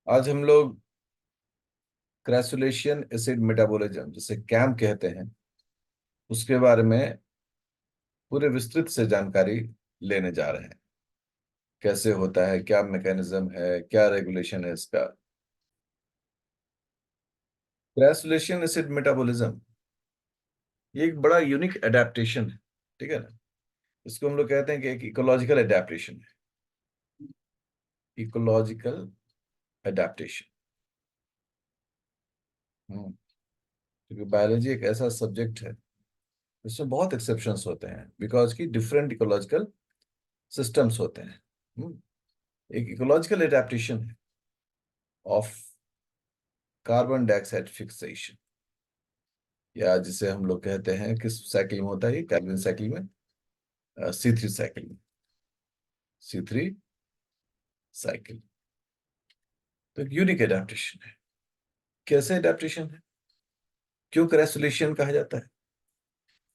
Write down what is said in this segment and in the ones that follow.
आज हम लोग क्रैसुलेशन एसिड मेटाबॉलिज्म जिसे कैम कहते हैं उसके बारे में पूरे विस्तृत से जानकारी लेने जा रहे हैं। कैसे होता है, क्या मैकेनिज्म है, क्या रेगुलेशन है इसका। क्रैसुलेशन एसिड मेटाबॉलिज्म ये एक बड़ा यूनिक एडेप्टेशन है। ठीक है ना। इसको हम लोग कहते हैं कि एक इकोलॉजिकल एडेप्टेशन है। Ecological adaptation. क्योंकि बायोलॉजी एक ऐसा सब्जेक्ट है इसमें बहुत एक्सेप्शंस होते हैं बिकॉज की डिफरेंट इकोलॉजिकल सिस्टम्स होते हैं। हम्म, एक इकोलॉजिकल एडेप्टेशन है ऑफ कार्बन डाइऑक्साइड फिक्सेशन, या जिसे हम लोग कहते हैं किस साइकिल में होता है, ये कैल्विन साइकिल में, C3 साइकिल में। C3 साइकिल तो एक यूनिक एडेप्टेशन है। कैसे एडेप्टेशन है, क्यों क्रैसुलेशन कहा जाता है?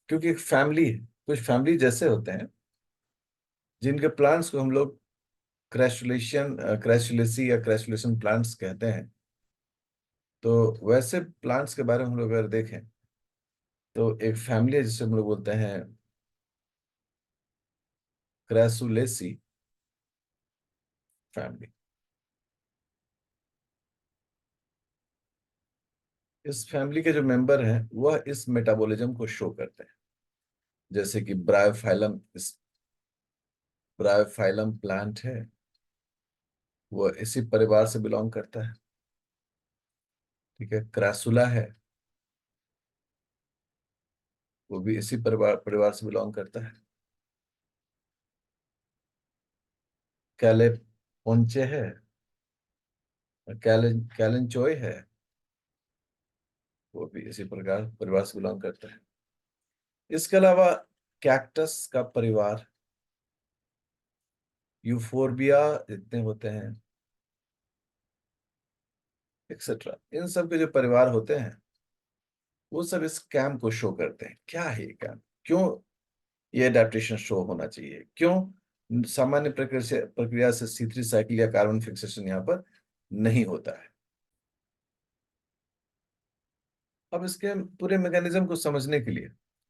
क्योंकि एक फैमिली है, कुछ फैमिली जैसे होते हैं जिनके प्लांट्स को हम लोग क्रैसुलेसी या क्रैसुलेशन प्लांट्स कहते हैं। तो वैसे प्लांट्स के बारे में हम लोग अगर देखें तो एक फैमिली है जिसे हम लोग बोलते हैं क्रैसुलेसी फैमिली। इस फैमिली के जो मेंबर हैं वह इस मेटाबॉलिज्म को शो करते हैं। जैसे कि ब्रायोफाइलम, इस ब्रायोफाइलम प्लांट है, वह इसी परिवार से बिलोंग करता है। ठीक है। क्रासुला है, वो भी इसी परिवार परिवार से बिलोंग करता है। कैले पोंचे है, कैलेंचोय है, वो भी इसी प्रकार परिवार से बिलोंग करता है। इसके अलावा कैक्टस का परिवार, यूफोर्बिया जितने होते हैं, एक्सेट्रा, इन सब के जो परिवार होते हैं वो सब इस कैम को शो करते हैं। क्या है ये कैम, क्यों ये अडेप्टेशन शो होना चाहिए, क्यों सामान्य प्रक्रिया से C3 साइकिल या कार्बन फिक्सेशन यहाँ पर नहीं होता है। अब इसके पूरे मैकेनिज्म को समझने के लिए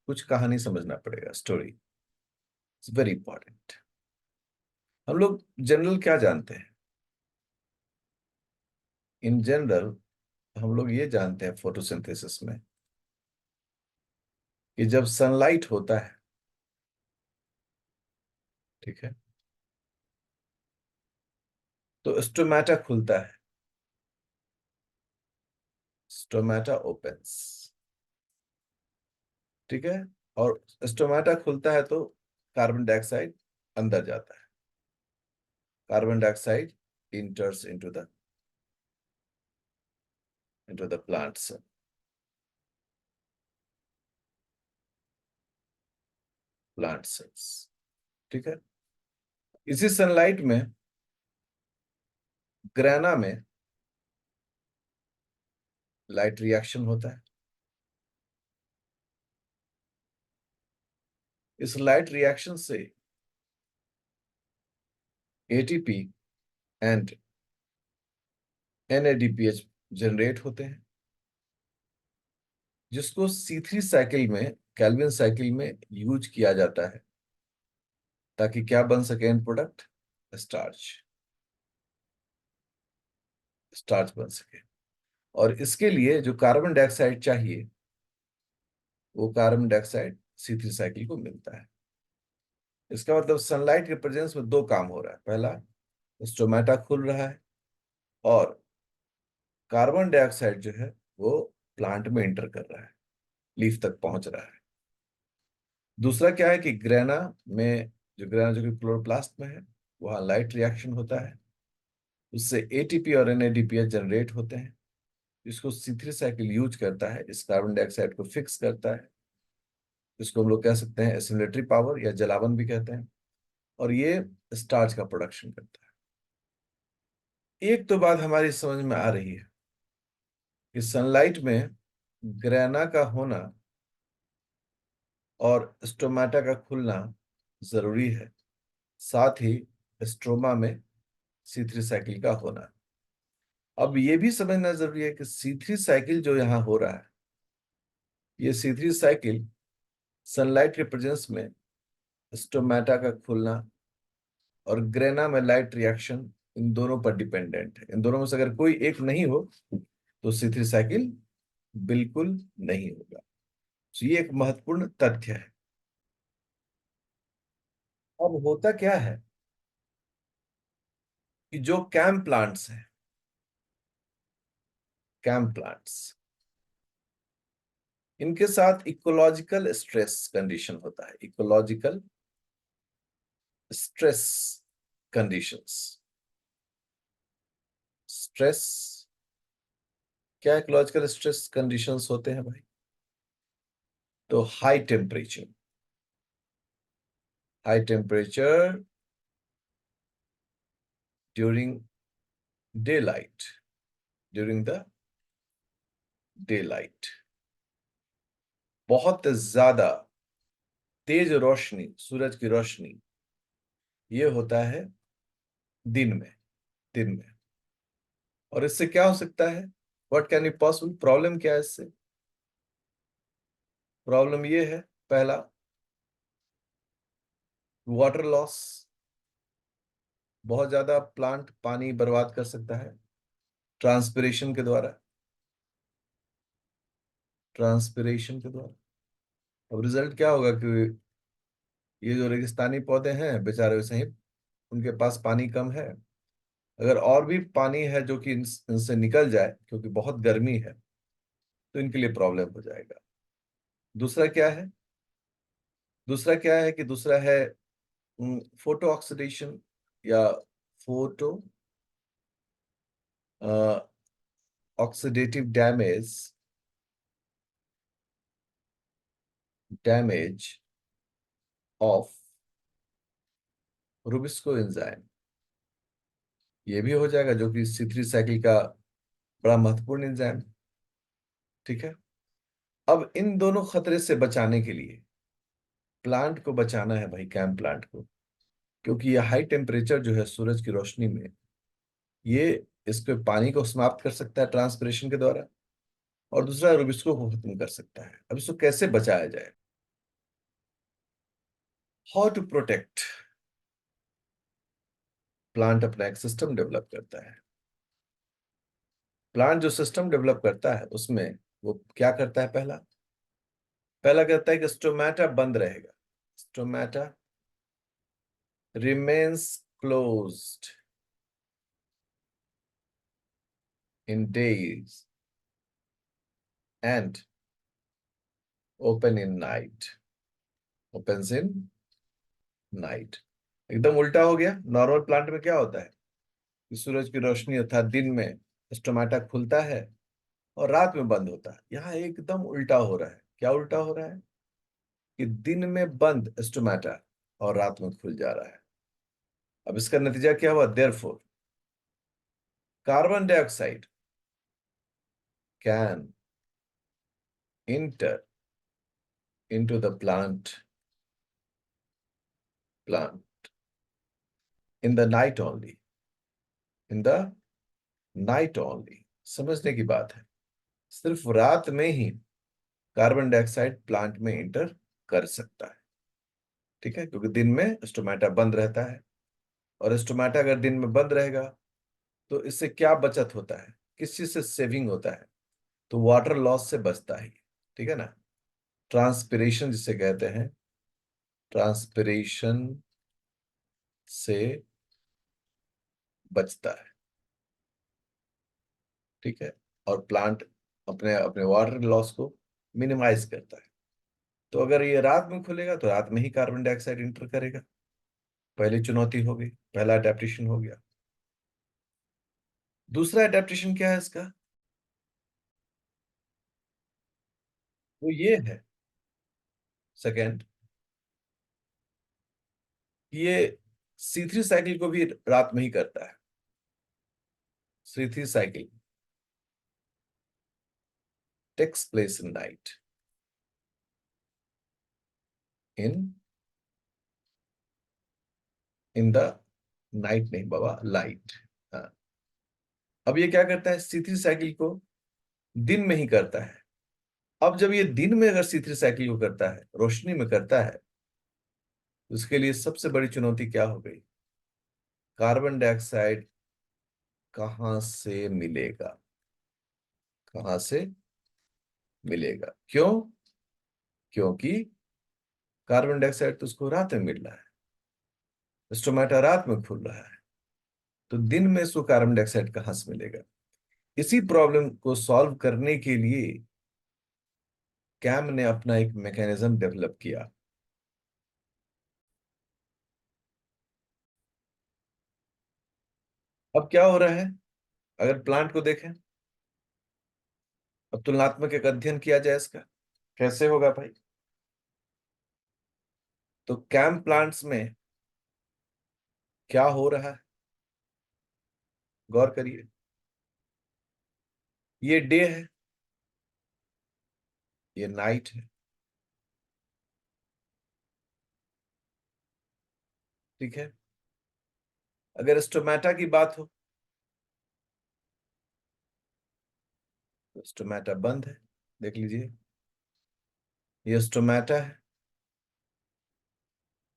कुछ कहानी समझना पड़ेगा, स्टोरी इट्स वेरी इंपॉर्टेंट। हम लोग जनरल क्या जानते हैं? इन जनरल हम लोग ये जानते हैं फोटोसिंथेसिस में कि जब सनलाइट होता है, ठीक है, तो स्टोमेटा खुलता है, स्टोमेटा ओपन्स। ठीक है। और स्टोमेटा खुलता है तो कार्बन डाइऑक्साइड अंदर जाता है। Carbon dioxide इंटर्स into the plants, plant cells. ठीक है। इसी सनलाइट में ग्रेना में लाइट रिएक्शन होता है। इस लाइट रिएक्शन से एटीपी एंड NADPH जनरेट होते हैं, जिसको C3 साइकिल में, कैल्विन साइकिल में यूज किया जाता है ताकि क्या बन सके एंड प्रोडक्ट, स्टार्च, स्टार्च बन सके। और इसके लिए जो कार्बन डाइऑक्साइड चाहिए वो कार्बन डाइऑक्साइड C3 साइकिल को मिलता है। इसका मतलब सनलाइट के प्रेजेंस में दो काम हो रहा है। पहला, स्टोमेटा खुल रहा है और कार्बन डाइऑक्साइड जो है वो प्लांट में एंटर कर रहा है, लीफ तक पहुंच रहा है। दूसरा क्या है कि ग्रेना में, जो कि क्लोरोप्लास्ट में है, वहाँ लाइट रिएक्शन होता है, उससे एटीपी और NADPH जनरेट होते हैं, जिसको C3 साइकिल यूज करता है, इस कार्बन डाइऑक्साइड को फिक्स करता है। इसको हम लोग कह सकते हैं एसिमिलेटरी पावर या जलावन भी कहते हैं। और ये स्टार्च का प्रोडक्शन करता है। एक तो बात हमारी समझ में आ रही है कि सनलाइट में ग्रेना का होना और स्टोमेटा का खुलना जरूरी है, साथ ही स्ट्रोमा में C3 साइकिल का होना। अब ये भी समझना जरूरी है कि C3 साइकिल जो यहाँ हो रहा है, ये C3 साइकिल सनलाइट के प्रेजेंस में स्टोमेटा का खुलना और ग्रेना में लाइट रिएक्शन, इन दोनों पर डिपेंडेंट है। इन दोनों में से अगर कोई एक नहीं हो तो C3 साइकिल बिल्कुल नहीं होगा। तो ये एक महत्वपूर्ण तथ्य है। अब होता क्या है कि जो कैम प्लांट्स हैं, कैम प्लांट्स, इनके साथ इकोलॉजिकल स्ट्रेस कंडीशन होता है। Ecological stress conditions. स्ट्रेस, क्या इकोलॉजिकल स्ट्रेस कंडीशंस होते हैं भाई? तो high temperature during day light, during the day light, बहुत ज्यादा तेज रोशनी, सूरज की रोशनी, ये होता है दिन में, दिन में। और इससे क्या हो सकता है? What can be possible? Problem क्या है इससे? प्रॉब्लम ये है, पहला, वाटर लॉस। बहुत ज्यादा प्लांट पानी बर्बाद कर सकता है ट्रांसपिरेशन के द्वारा, ट्रांसपिरेशन के द्वारा। अब रिजल्ट क्या होगा कि ये जो रेगिस्तानी पौधे हैं बेचारे, वैसे ही उनके पास पानी कम है। अगर और भी पानी है जो कि इनसे निकल जाए, क्योंकि बहुत गर्मी है, तो इनके लिए प्रॉब्लम हो जाएगा। दूसरा क्या है? दूसरा क्या है कि दूसरा है फोटो ऑक्सीडेशन, या photo oxidative damage, damage of Rubisco enzyme. ये भी हो जाएगा, जो कि C3 साइकिल का बड़ा महत्वपूर्ण एंजाइम। ठीक है। अब इन दोनों खतरे से बचाने के लिए प्लांट को बचाना है भाई, कैम प्लांट को, क्योंकि ये हाई टेम्परेचर जो है सूरज की रोशनी में, ये इसके पानी को समाप्त कर सकता है ट्रांसपिरेशन के द्वारा, और दूसरा रुबिस्को को खत्म कर सकता है। अब इसको कैसे बचाया जाए? How to protect? प्लांट अपना एक सिस्टम डेवलप करता है। प्लांट जो सिस्टम डेवलप करता है उसमें वो क्या करता है? पहला पहला कहता है कि स्टोमेटा बंद रहेगा। Stomata remains closed in days and open in night, opens in night. एकदम उल्टा हो गया। नॉर्मल प्लांट में क्या होता है कि सूरज की रोशनी अर्थात दिन में स्टोमेटा खुलता है और रात में बंद होता है। यहाँ एकदम उल्टा हो रहा है। क्या उल्टा हो रहा है? कि दिन में बंद स्टोमेटा और रात में खुल जा रहा है। अब इसका नतीजा क्या हुआ? Therefore carbon dioxide can inter into the plant in the night only, in the night only। समझने की बात है, सिर्फ रात में ही कार्बन डाइऑक्साइड प्लांट में इंटर कर सकता है। ठीक है, क्योंकि दिन में स्टोमेटा बंद रहता है, और स्टोमेटा अगर दिन में बंद रहेगा तो इससे क्या बचत होता है? किस चीज से सेविंग होता है? तो वाटर लॉस से बचता है। ठीक है ना? ट्रांसपिरेशन जिसे कहते हैं, ट्रांसपिरेशन से बचता है। ठीक है। और प्लांट अपने अपने वाटर लॉस को मिनिमाइज करता है। तो अगर ये रात में खुलेगा तो रात में ही कार्बन डाइऑक्साइड इंटर करेगा। पहली चुनौती हो गई, पहला अडेप्टेशन हो गया। दूसरा अडेप्टेशन क्या है इसका? वो ये है, सेकेंड, ये C3 साइकिल को भी रात में ही करता है। C3 cycle takes place in night, in in the night नहीं बाबा, लाइट। हाँ, अब ये क्या करता है, C3 साइकिल को दिन में ही करता है। अब जब ये दिन में अगर C3 साइकिल को करता है, रोशनी में करता है, तो उसके लिए सबसे बड़ी चुनौती क्या हो गई, कार्बन डाइऑक्साइड कहां से मिलेगा, कहां से मिलेगा? क्यों? क्योंकि कार्बन डाइऑक्साइड तो उसको रात में मिल रहा है, स्टोमेटा रात में खुल रहा है, तो दिन में इसको कार्बन डाइऑक्साइड कहां से मिलेगा? इसी प्रॉब्लम को सॉल्व करने के लिए कैम ने अपना एक मैकेनिज्म डेवलप किया। अब क्या हो रहा है, अगर प्लांट को देखें, अब तुलनात्मक एक अध्ययन किया जाए इसका, कैसे होगा भाई? तो कैम प्लांट्स में क्या हो रहा है, गौर करिए। ये डे है, ये नाइट है, ठीक है। अगर स्टोमेटा की बात हो, तो स्टोमेटा बंद है, देख लीजिए, ये स्टोमेटा है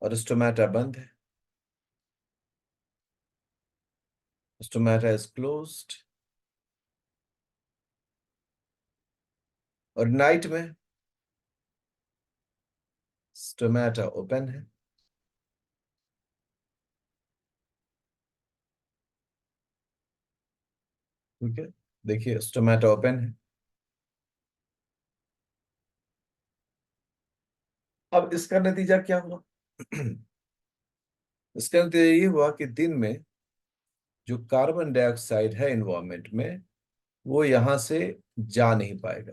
और स्टोमेटा बंद है, स्टोमेटा इज क्लोज्ड। और नाइट में स्टोमेटा ओपन है। ठीक है, देखिए स्टोमेटा ओपन है। अब इसका नतीजा क्या हुआ? इसका नतीजा ये हुआ कि दिन में जो कार्बन डाइऑक्साइड है एनवायरमेंट में, वो यहां से जा नहीं पाएगा,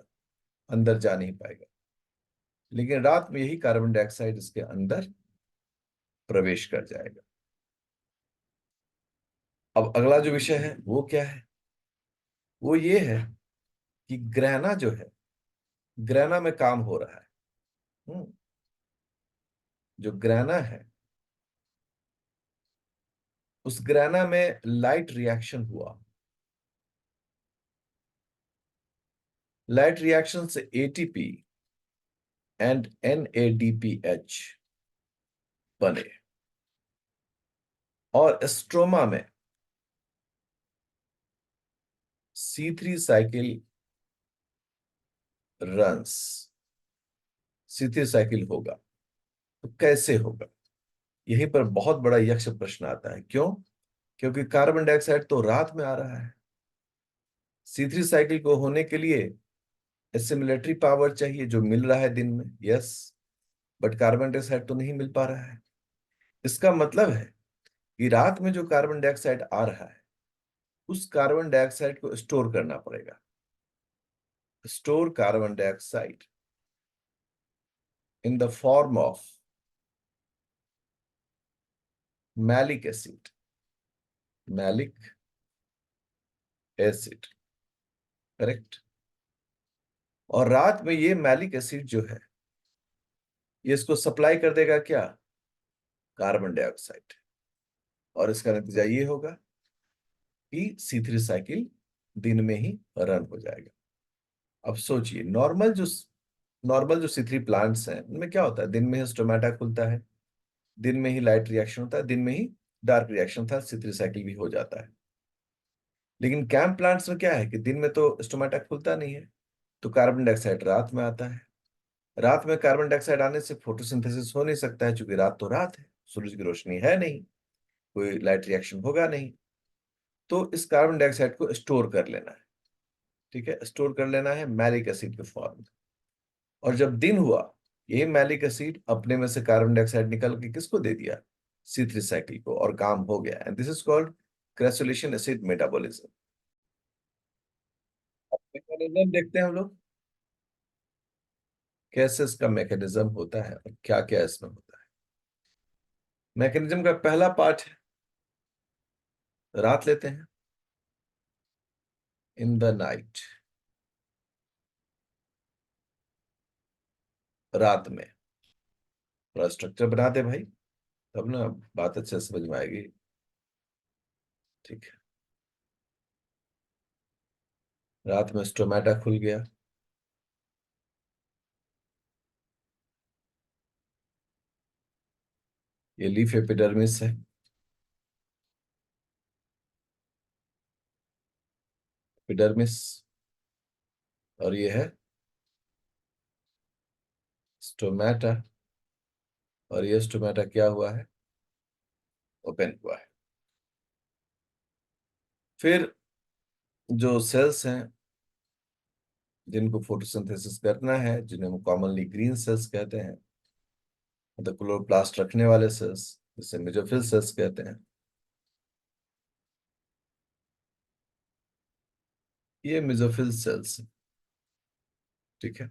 अंदर जा नहीं पाएगा, लेकिन रात में यही कार्बन डाइऑक्साइड इसके अंदर प्रवेश कर जाएगा। अब अगला जो विषय है वो क्या है, वो ये है कि ग्रहणा जो है, ग्रहणा में काम हो रहा है। जो ग्रहणा है, उस ग्रहणा में लाइट रिएक्शन हुआ, लाइट रिएक्शन से एटीपी एंड NADPH बने, और स्ट्रोमा में C3 cycle runs, C3 cycle होगा। तो कैसे होगा, यहीं पर बहुत बड़ा यक्ष प्रश्न आता है। क्यों? क्योंकि कार्बन डाइऑक्साइड तो रात में आ रहा है, C3 साइकिल को होने के लिए एसिमिलेटरी पावर चाहिए, जो मिल रहा है दिन में, यस, बट कार्बन डाइऑक्साइड तो नहीं मिल पा रहा है। इसका मतलब है कि रात में जो कार्बन डाइऑक्साइड आ रहा है, उस कार्बन डाइऑक्साइड को स्टोर करना पड़ेगा। Store carbon dioxide in the form of malic acid, malic acid, correct. और रात में ये मैलिक एसिड जो है, ये इसको सप्लाई कर देगा क्या, कार्बन डाइऑक्साइड, और इसका नतीजा ये होगा कि C3 साइकिल दिन में ही रन हो जाएगा। अब सोचिए, नॉर्मल जो C3 प्लांट्स हैं, उनमें क्या होता है, दिन में ही स्टोमेटा खुलता है, दिन में ही लाइट रिएक्शन होता है, दिन में ही डार्क रिएक्शन था, C3 साइकिल भी हो जाता है। लेकिन कैंप प्लांट्स में क्या है कि दिन में तो स्टोमेटा खुलता नहीं है, तो कार्बन डाइऑक्साइड रात में आता है। रात में कार्बन डाइऑक्साइड आने से फोटोसिंथेसिस हो नहीं सकता है, क्योंकि रात तो रात है, सूरज की रोशनी है नहीं, कोई लाइट रिएक्शन होगा नहीं। तो इस कार्बन डाइऑक्साइड को स्टोर कर लेना है, ठीक है, स्टोर कर लेना है मैलिक एसिड के फॉर्म में। और जब दिन हुआ, ये मैलिक एसिड अपने में से कार्बन डाइऑक्साइड निकल के किसको दे दिया, C3 साइकिल को, और काम हो गया। And this is called crassulacean acid metabolism. Mechanism देखते हैं हम लोग, कैसे इसका मैकेनिज्म होता है और क्या क्या इसमें होता है। मैकेनिज्म का पहला पार्ट है, रात लेते हैं, इन द नाइट, रात में। थोड़ा स्ट्रक्चर बना दे भाई, तब ना बात अच्छे से समझ में आएगी। ठीक है, रात में स्टोमेटा खुल गया, ये लीफ एपिडर्मिस है, एपिडर्मिस, और ये है स्टोमेटा, और ये स्टोमेटा क्या हुआ है, ओपन हुआ है। फिर जो सेल्स हैं जिनको फोटोसिंथेसिस करना है, जिन्हें हम कॉमनली ग्रीन सेल्स कहते हैं, मतलब क्लोरोप्लास्ट रखने वाले सेल्स, जिसे मेजोफिल सेल्स कहते हैं, ये मेजोफिल सेल्स, ठीक है।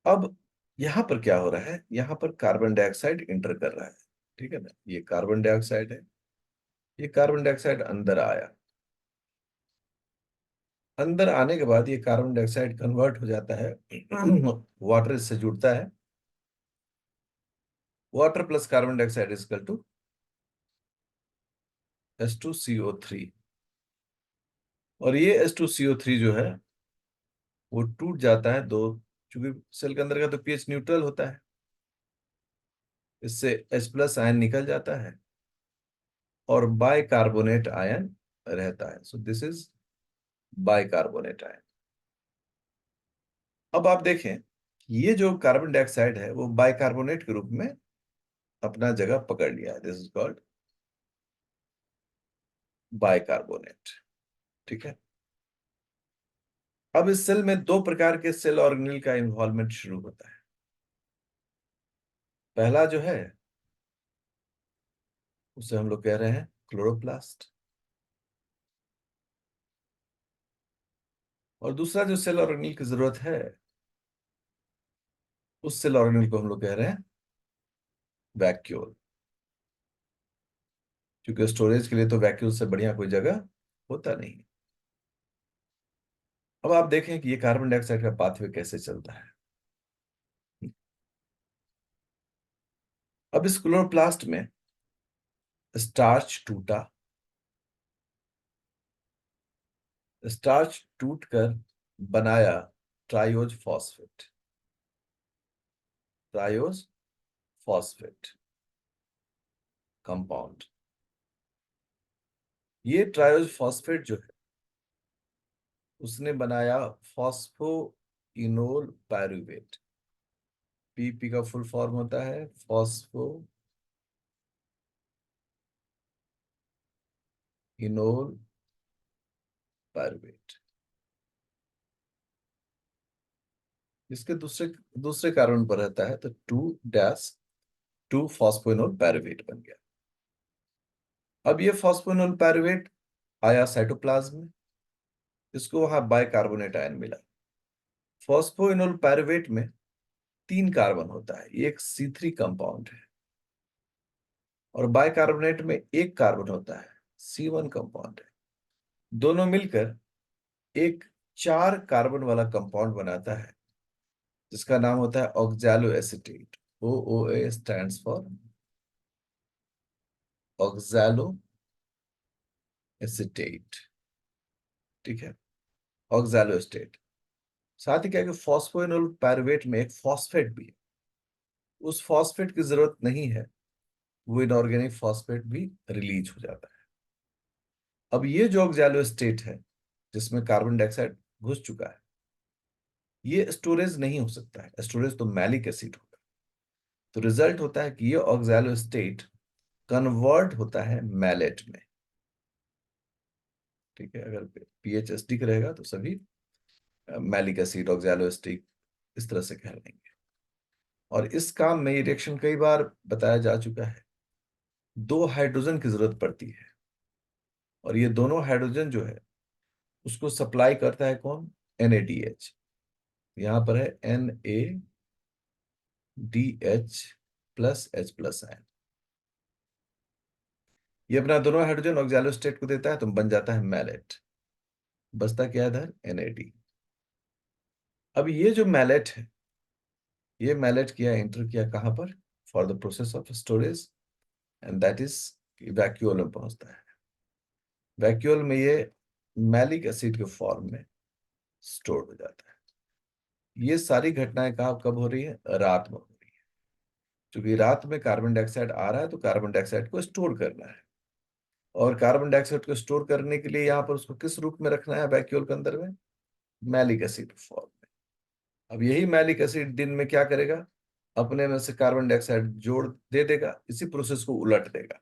अब यहां पर क्या हो रहा है, यहां पर कार्बन डाइऑक्साइड इंटर कर रहा है, ठीक है ना, ये कार्बन डाइऑक्साइड है, ये कार्बन डाइऑक्साइड अंदर आया, अंदर आने के बाद ये कार्बन डाइऑक्साइड कन्वर्ट हो जाता है वाटर से जुड़ता है, water plus carbon dioxide is equal to H2CO3, और ये H2CO3 जो है वो टूट जाता है दो, क्योंकि सेल के अंदर का तो पीएच न्यूट्रल होता है, इससे H प्लस आयन निकल जाता है और बाइकार्बोनेट आयन रहता है, so this is bicarbonate ion. अब आप देखें, ये जो कार्बन डाइऑक्साइड है वो बाइकार्बोनेट के रूप में अपना जगह पकड़ लिया है, दिस इज कॉल्ड बाइकार्बोनेट, ठीक है। अब इस सेल में दो प्रकार के सेल ऑर्गेनेल का इन्वॉल्वमेंट शुरू होता है। पहला जो है उसे हम लोग कह रहे हैं क्लोरोप्लास्ट, और दूसरा जो सेल ऑर्गेनेल की जरूरत है, उस सेल ऑर्गेनेल को हम लोग कह रहे हैं वैक्यूल, क्योंकि स्टोरेज के लिए तो वैक्यूल से बढ़िया कोई जगह होता नहीं। अब आप देखें कि ये कार्बन डाइऑक्साइड का पाथवे कैसे चलता है। अब इस क्लोरोप्लास्ट में स्टार्च टूटा, स्टार्च टूटकर बनाया triose phosphate, triose phosphate compound. ये ट्राइओज फॉस्फेट जो है उसने बनाया फॉस्फो इनोल पायरुवेट, पीपी का फुल फॉर्म होता है फॉस्फो इनोल पायरुवेट। इसके दूसरे दूसरे कार्बन पर रहता है, तो 2-2 फॉस्फोइनोल पायरुवेट बन गया। अब ये फॉस्फोइनोल पायरुवेट आया साइटोप्लाज्म में, इसको वहां बाइकार्बोनेट आयन मिला। फॉस्फोइनोल पायरुवेट में 3 कार्बन होता है, ये एक C3 कंपाउंड है, और बाइकार्बोनेट में 1 कार्बन होता है, C1 कंपाउंड है। दोनों मिलकर एक 4 कार्बन वाला कंपाउंड बनाता है, जिसका नाम होता है oxalo acetate. OOA stands for oxalo acetate, ठीक है, ऑक्सैलो एसीटेट। साथ ही क्या है कि फॉस्फोइनोल पायरुवेट में एक फॉस्फेट भी है, उस फॉस्फेट की जरूरत नहीं है, वो इनऑर्गेनिक फॉस्फेट भी रिलीज हो जाता है। अब ये जो ऑक्सैलो एसीटेट है, जिसमें कार्बन डाइऑक्साइड घुस चुका है, ये स्टोरेज नहीं हो सकता है, स्टोरेज तो मैलिक एसिड होगा। तो रिजल्ट होता है कि ये ऑक्सैलो एसीटेट कन्वर्ट होता है मैलेट में, ठीक है। अगर पीएच एसिडिक रहेगा तो सभी मैलिक एसिड, ऑक्सैलो एसिटिक, इस तरह से कह लेंगे। और इस काम में ये रिएक्शन कई बार बताया जा चुका है, 2 हाइड्रोजन की जरूरत पड़ती है, और ये दोनों हाइड्रोजन जो है उसको सप्लाई करता है कौन, NADH। यहां पर है NADH+H+ आयन, ये अपना दोनों हाइड्रोजन ऑक्सैलोस्टेट को देता है, तो बन जाता है मैलेट। बचता क्या है इधर, NAD। अब ये जो मैलेट है, ये मैलेट किया इंटर किया कहां पर, for the process of storage, and that is vacuole में पहुंचता है। वैक्यूल में ये मैलिक एसिड के फॉर्म में स्टोर हो जाता है। ये सारी घटनाएं कहाँ कब हो रही है? रात में हो रही है। क्योंकि रात में कार्बन डाइऑक्साइड आ रहा है तो कार्बन डाइऑक्साइड को स्टोर करना है, और कार्बन डाइऑक्साइड को स्टोर करने के लिए यहाँ पर उसको किस रूप में रखना है वैक्यूल के अंदर में? मैलिक एसिड फॉर्म में। अब यही मैलिक एसिड दिन में क्या करेगा? अपने में से कार्बन डाइऑक्साइड जोड़ दे देगा, इसी प्रोसेस को उलट देगा,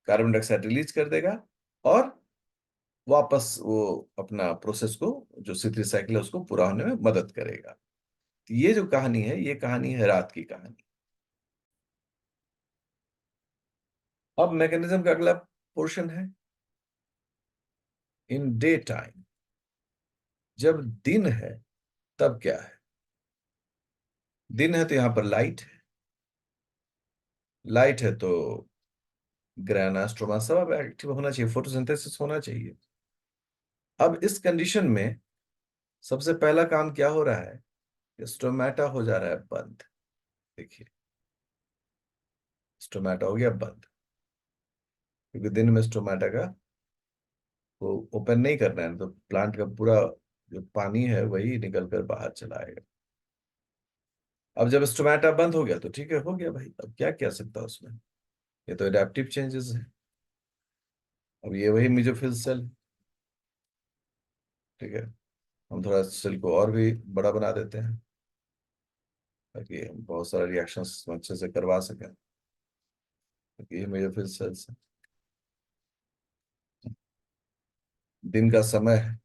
कार्बन डाइऑक्साइड रिलीज कर देगा और वापस वो अपना प्रोसेस को, जो C3 साइकिल है, उसको पूरा होने में मदद करेगा। तो ये जो कहानी है, ये कहानी है रात की कहानी। अब मैकेनिज्म का अगला पोर्शन है इन डे टाइम। जब दिन है तब क्या है? दिन है तो यहां पर लाइट है, लाइट है तो ग्रैना स्ट्रोमा सब एक्टिव होना चाहिए, फोटोसिंथेसिस होना चाहिए। अब इस कंडीशन में सबसे पहला काम क्या हो रहा है? स्टोमेटा हो जा रहा है बंद। देखिए, स्टोमेटा हो गया बंद, क्योंकि दिन में स्टोमेटा का वो ओपन नहीं करना है, तो प्लांट का पूरा जो पानी है वही निकल कर बाहर चला आएगा। अब जब स्टोमेटा बंद हो गया तो ठीक है, हो गया भाई, अब क्या कह सकता है उसमें? ये तो एडेप्टिव चेंजेस है। अब ये वही मेसोफिल सेल, ठीक है, हम थोड़ा सेल को और भी बड़ा बना देते हैं ताकि हम बहुत सारे रिएक्शंस अच्छे से करवा सकें, क्योंकि ये मेसोफिल सेल्स है। दिन का समय है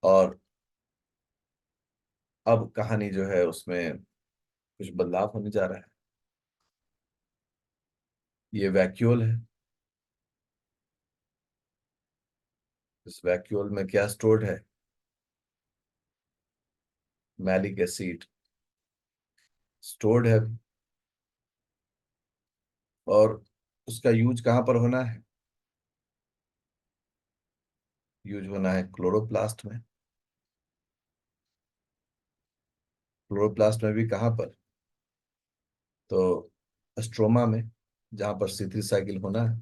और अब कहानी जो है उसमें कुछ बदलाव होने जा रहा है। ये वैक्यूल है, इस वैक्यूल में क्या स्टोर्ड है? मैलिक एसिड स्टोर्ड है, और उसका यूज कहां पर होना है? यूज होना है क्लोरोप्लास्ट में। क्लोरोप्लास्ट में भी कहां पर? तो स्ट्रोमा में, जहां पर C3 साइकिल होना है।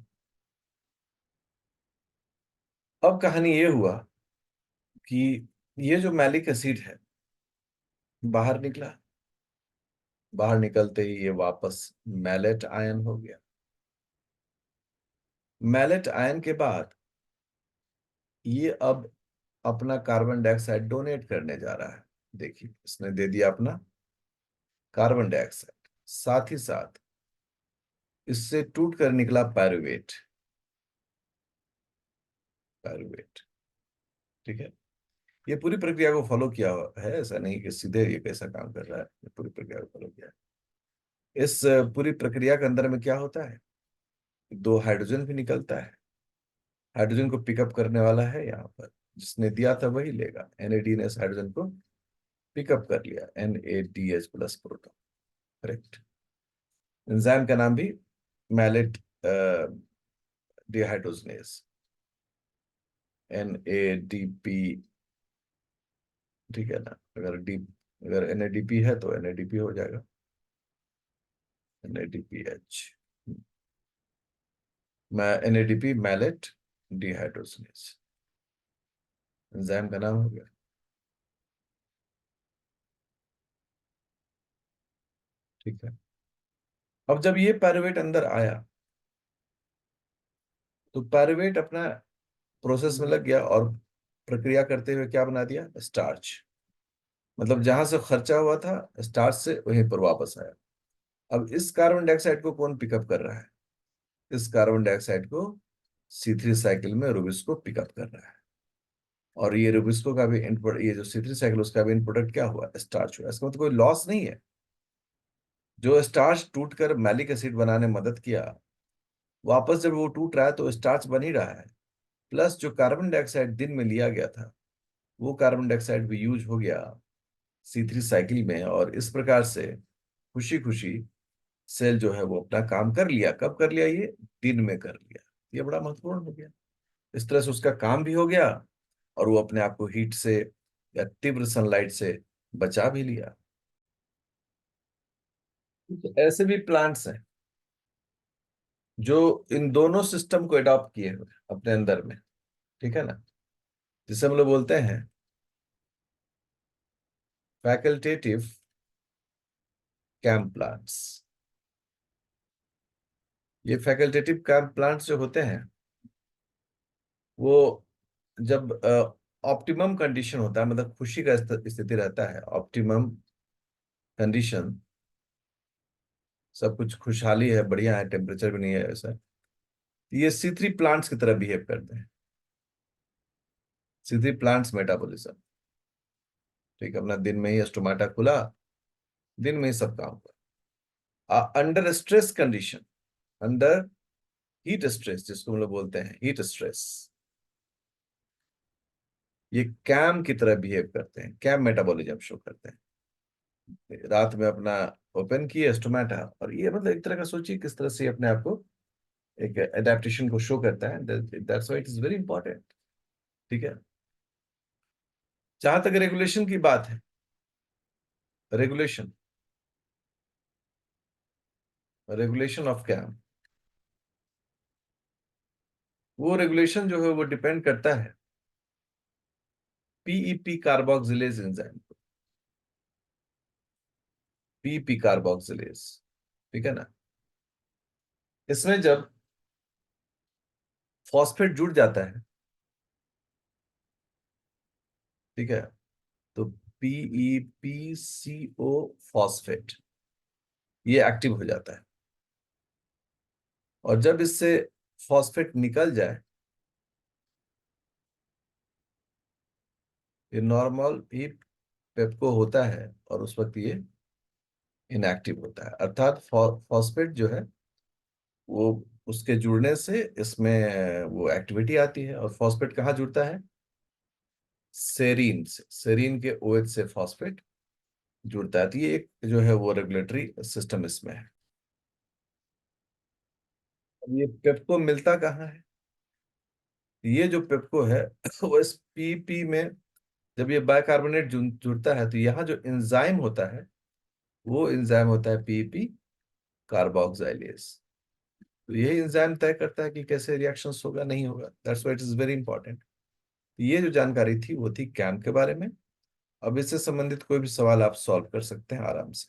अब कहानी ये हुआ कि ये जो मैलिक एसिड है बाहर निकला, बाहर निकलते ही ये वापस मैलेट आयन हो गया। मैलेट आयन के बाद ये अब अपना कार्बन डाइऑक्साइड डोनेट करने जा रहा है। देखिए, इसने दे दिया अपना कार्बन डाइऑक्साइड, साथ ही साथ इससे टूट कर निकला पायरुवेट। पायरुवेट, ठीक है। ये पूरी प्रक्रिया को फॉलो किया है, ऐसा नहीं कि सीधे ये कैसा काम कर रहा है, ये पूरी प्रक्रिया को फॉलो किया है। इस पूरी प्रक्रिया के अंदर में क्या होता है? दो हाइड्रोजन भी निकलता है। हाइड्रोजन को पिकअप करने वाला है यहाँ पर, जिसने दिया था वही लेगा। NAD ने इस हाइड्रोजन को पिकअप कर लिया, NADH plus proton, correct. Enzyme का नाम भी मैलेट डिहाइड्रोजनेज, NADP, ठीक है ना। अगर NADP है तो NADP हो जाएगा, NADPH। NADP malate dehydrogenase enzyme का नाम हो गया, ठीक है। अब जब ये पायरुवेट अंदर आया तो पायरुवेट अपना प्रोसेस में लग गया और प्रक्रिया करते हुए क्या बना दिया? स्टार्च। मतलब जहां से खर्चा हुआ था स्टार्च से, वहीं पर वापस आया। अब इस कार्बन डाइऑक्साइड को कौन पिकअप कर रहा है? इस कार्बन डाइऑक्साइड को C3 साइकिल में रुबिस्को पिकअप कर रहा है। और ये रुबिस्को का भी इनपुट, ये जो C3 साइकिल उसका भी इनपुट क्या हुआ? स्टार्च हुआ। इसका मतलब कोई लॉस नहीं है। जो स्टार्च टूटकर मैलिक एसिड बनाने में मदद किया, वापस जब वो टूट रहा है तो स्टार्च बन ही रहा है। प्लस जो कार्बन डाइऑक्साइड दिन में लिया गया था, वो कार्बन डाइऑक्साइड भी यूज हो गया C3 साइकिल में, और इस प्रकार से खुशी खुशी सेल जो है वो अपना काम कर लिया। कब कर लिया? ये दिन में कर लिया। ये बड़ा महत्वपूर्ण हो गया। इस तरह से उसका काम भी हो गया और वो अपने आप को हीट से या तीव्र सनलाइट से बचा भी लिया। तो ऐसे भी प्लांट्स हैं जो इन दोनों सिस्टम को अडॉप्ट किए हुए अपने अंदर में, ठीक है ना, जिसे हम लोग बोलते हैं फैकल्टेटिव कैम्प प्लांट्स। ये फैकल्टेटिव कैम्प प्लांट्स जो होते हैं, वो जब ऑप्टिमम कंडीशन होता है, मतलब खुशी का स्थिति रहता है, ऑप्टिमम कंडीशन, सब कुछ खुशहाली है, बढ़िया है, टेम्परेचर भी नहीं है ऐसा, ये C3 प्लांट्स की तरह बिहेव करते हैं। C3 प्लांट्स मेटाबॉलिज्म, ठीक है, अपना दिन में ही स्टोमाटा खुला, दिन में ही सब काम हुआ। Under stress condition, under heat stress, जिसको हम लोग बोलते हैं हीट स्ट्रेस, ये कैम की तरह बिहेव करते हैं, कैम मेटाबॉलिज्म शो करते हैं। रात में अपना ओपन किए स्टोमाटा, और ये मतलब एक तरह का सोचिए किस तरह से अपने आप को एक एडेप्टेशन को शो करता है। That's why it is very important, ठीक है। जहां तक रेगुलेशन की बात है, रेगुलेशन, रेगुलेशन ऑफ कैम, वो रेगुलेशन जो है वो डिपेंड करता है PEP carboxylase enzyme, PEP carboxylase, ठीक है ना। इसमें जब फॉस्फेट जुड़ जाता है, ठीक है, तो PEPCO फॉस्फेट ये एक्टिव हो जाता है, और जब इससे फॉस्फेट निकल जाए, ये नॉर्मल ही पेप्को होता है, और उस वक्त ये इनएक्टिव होता है, अर्थात फॉस्फेट जो है वो उसके जुड़ने से इसमें वो एक्टिविटी आती है। और फॉस्फेट कहाँ जुड़ता है? सेरीन से, सेरीन के OH से फॉस्फेट जुड़ता है। तो ये एक जो है वो रेगुलेटरी सिस्टम इसमें है। अब ये पेप्को मिलता कहाँ है? ये जो पेप्को है वो इस पीपी में, जब ये बाइकार्बोनेट जुड़ता है, तो यहाँ जो एंजाइम होता है वो एंजाइम होता है पीपी कार्बोक्सिलेज। तो यही एंजाइम तय करता है कि कैसे रिएक्शंस होगा, नहीं होगा। That's why it is very important. ये जो जानकारी थी वो थी कैम के बारे में। अब इससे संबंधित कोई भी सवाल आप सॉल्व कर सकते हैं आराम से।